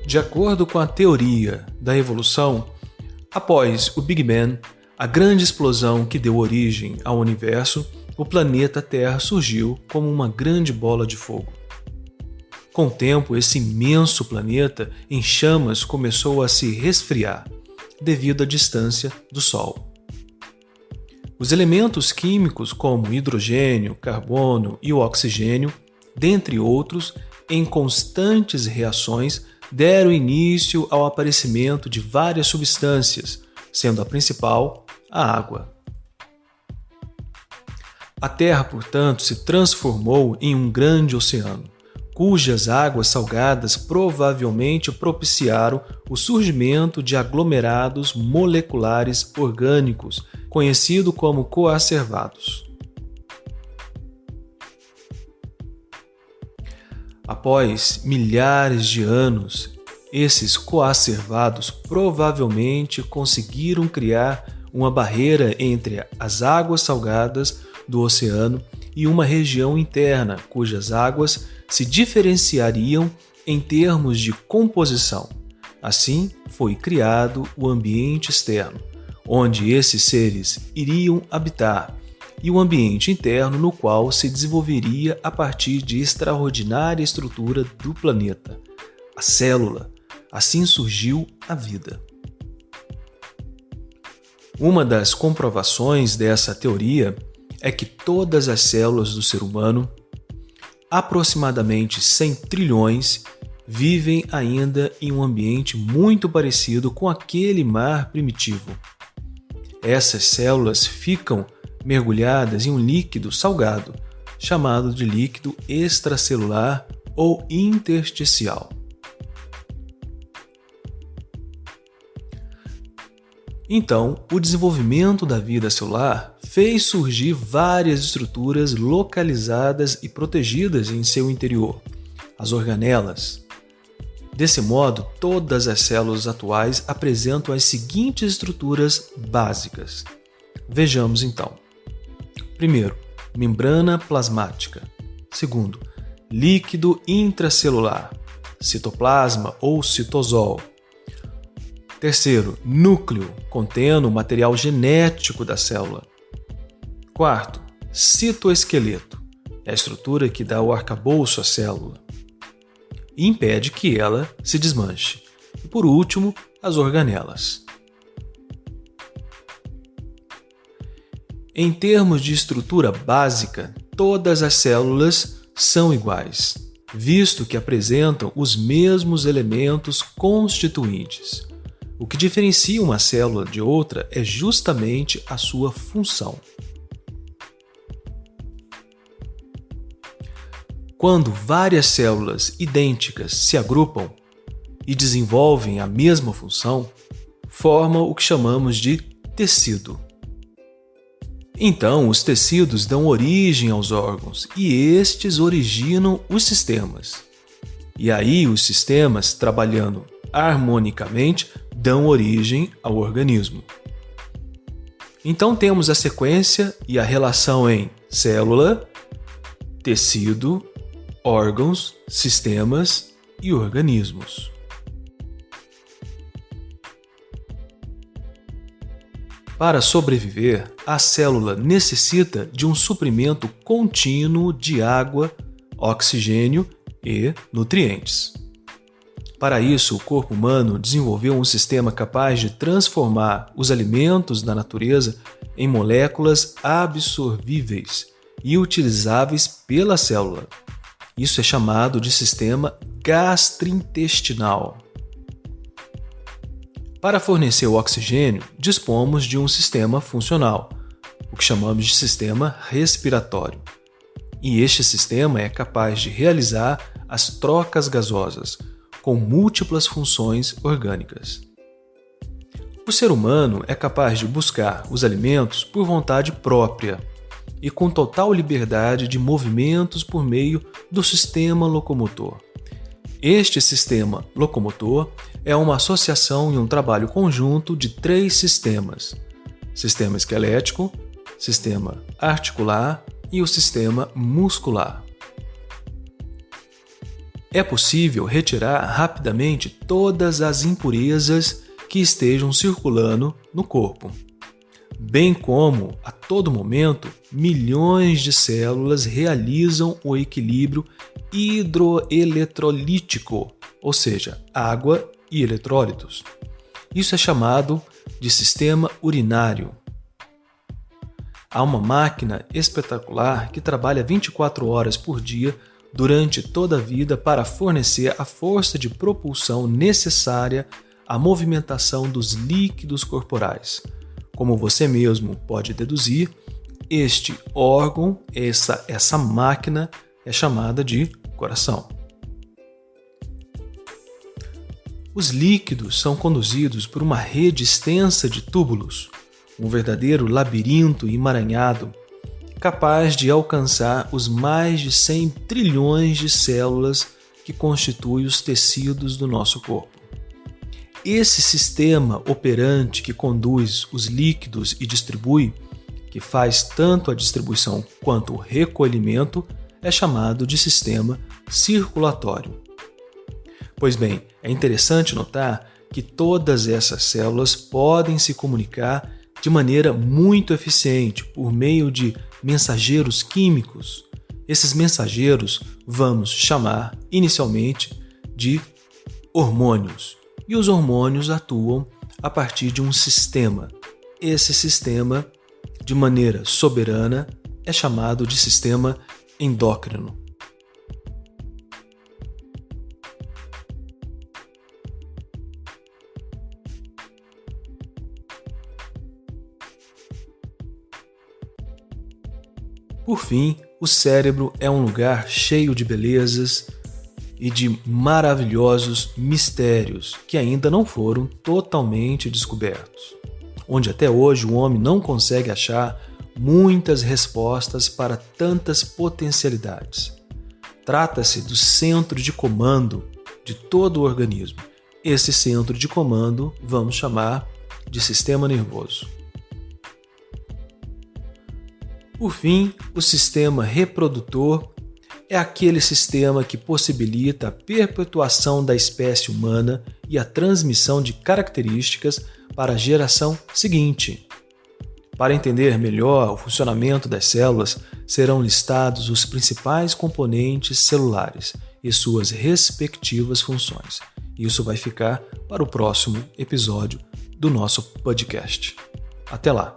De acordo com a teoria da evolução, após o Big Bang, a grande explosão que deu origem ao universo, o planeta Terra surgiu como uma grande bola de fogo. Com o tempo, esse imenso planeta em chamas começou a se resfriar devido à distância do Sol. Os elementos químicos como hidrogênio, carbono e o oxigênio, dentre outros, em constantes reações, deram início ao aparecimento de várias substâncias, sendo a principal a água. A Terra, portanto, se transformou em um grande oceano, cujas águas salgadas provavelmente propiciaram o surgimento de aglomerados moleculares orgânicos, conhecidos como coacervados. Após milhares de anos, esses coacervados provavelmente conseguiram criar uma barreira entre as águas salgadas do oceano e uma região interna, cujas águas se diferenciariam em termos de composição. Assim, foi criado o ambiente externo, onde esses seres iriam habitar, e o ambiente interno no qual se desenvolveria a partir de extraordinária estrutura do planeta, a célula. Assim surgiu a vida. Uma das comprovações dessa teoria é que todas as células do ser humano, aproximadamente 100 trilhões, vivem ainda em um ambiente muito parecido com aquele mar primitivo. Essas células ficam mergulhadas em um líquido salgado, chamado de líquido extracelular ou intersticial. Então, o desenvolvimento da vida celular fez surgir várias estruturas localizadas e protegidas em seu interior, as organelas. Desse modo, todas as células atuais apresentam as seguintes estruturas básicas. Vejamos então. Primeiro, membrana plasmática. Segundo, líquido intracelular, citoplasma ou citosol. Terceiro, núcleo, contendo o material genético da célula. Quarto, citoesqueleto, é a estrutura que dá o arcabouço à célula e impede que ela se desmanche. E por último, as organelas. Em termos de estrutura básica, todas as células são iguais, visto que apresentam os mesmos elementos constituintes. O que diferencia uma célula de outra é justamente a sua função. Quando várias células idênticas se agrupam e desenvolvem a mesma função, formam o que chamamos de tecido. Então, os tecidos dão origem aos órgãos e estes originam os sistemas. E aí, os sistemas, trabalhando harmonicamente, dão origem ao organismo. Então, temos a sequência e a relação em célula, tecido, órgãos, sistemas e organismos. Para sobreviver, a célula necessita de um suprimento contínuo de água, oxigênio e nutrientes. Para isso, o corpo humano desenvolveu um sistema capaz de transformar os alimentos da natureza em moléculas absorvíveis e utilizáveis pela célula. Isso é chamado de sistema gastrointestinal. Para fornecer o oxigênio, dispomos de um sistema funcional, o que chamamos de sistema respiratório. E este sistema é capaz de realizar as trocas gasosas, com múltiplas funções orgânicas. O ser humano é capaz de buscar os alimentos por vontade própria e com total liberdade de movimentos por meio do sistema locomotor. Este sistema locomotor é uma associação e um trabalho conjunto de 3 sistemas: sistema esquelético, sistema articular e o sistema muscular. É possível retirar rapidamente todas as impurezas que estejam circulando no corpo, bem como, a todo momento, milhões de células realizam o equilíbrio hidroeletrolítico, ou seja, água e eletrólitos. Isso é chamado de sistema urinário. Há uma máquina espetacular que trabalha 24 horas por dia durante toda a vida para fornecer a força de propulsão necessária à movimentação dos líquidos corporais. Como você mesmo pode deduzir, este órgão, essa máquina, é chamada de coração. Os líquidos são conduzidos por uma rede extensa de túbulos, um verdadeiro labirinto emaranhado, capaz de alcançar os mais de 100 trilhões de células que constituem os tecidos do nosso corpo. Esse sistema operante que conduz os líquidos e distribui, que faz tanto a distribuição quanto o recolhimento, é chamado de sistema circulatório. Pois bem, é interessante notar que todas essas células podem se comunicar de maneira muito eficiente por meio de mensageiros químicos. Esses mensageiros vamos chamar inicialmente de hormônios. E os hormônios atuam a partir de um sistema. Esse sistema, de maneira soberana, é chamado de sistema endócrino. Por fim, o cérebro é um lugar cheio de belezas e de maravilhosos mistérios que ainda não foram totalmente descobertos, onde até hoje o homem não consegue achar muitas respostas para tantas potencialidades. Trata-se do centro de comando de todo o organismo. Esse centro de comando vamos chamar de sistema nervoso. Por fim, o sistema reprodutor é aquele sistema que possibilita a perpetuação da espécie humana e a transmissão de características para a geração seguinte. Para entender melhor o funcionamento das células, serão listados os principais componentes celulares e suas respectivas funções. Isso vai ficar para o próximo episódio do nosso podcast. Até lá!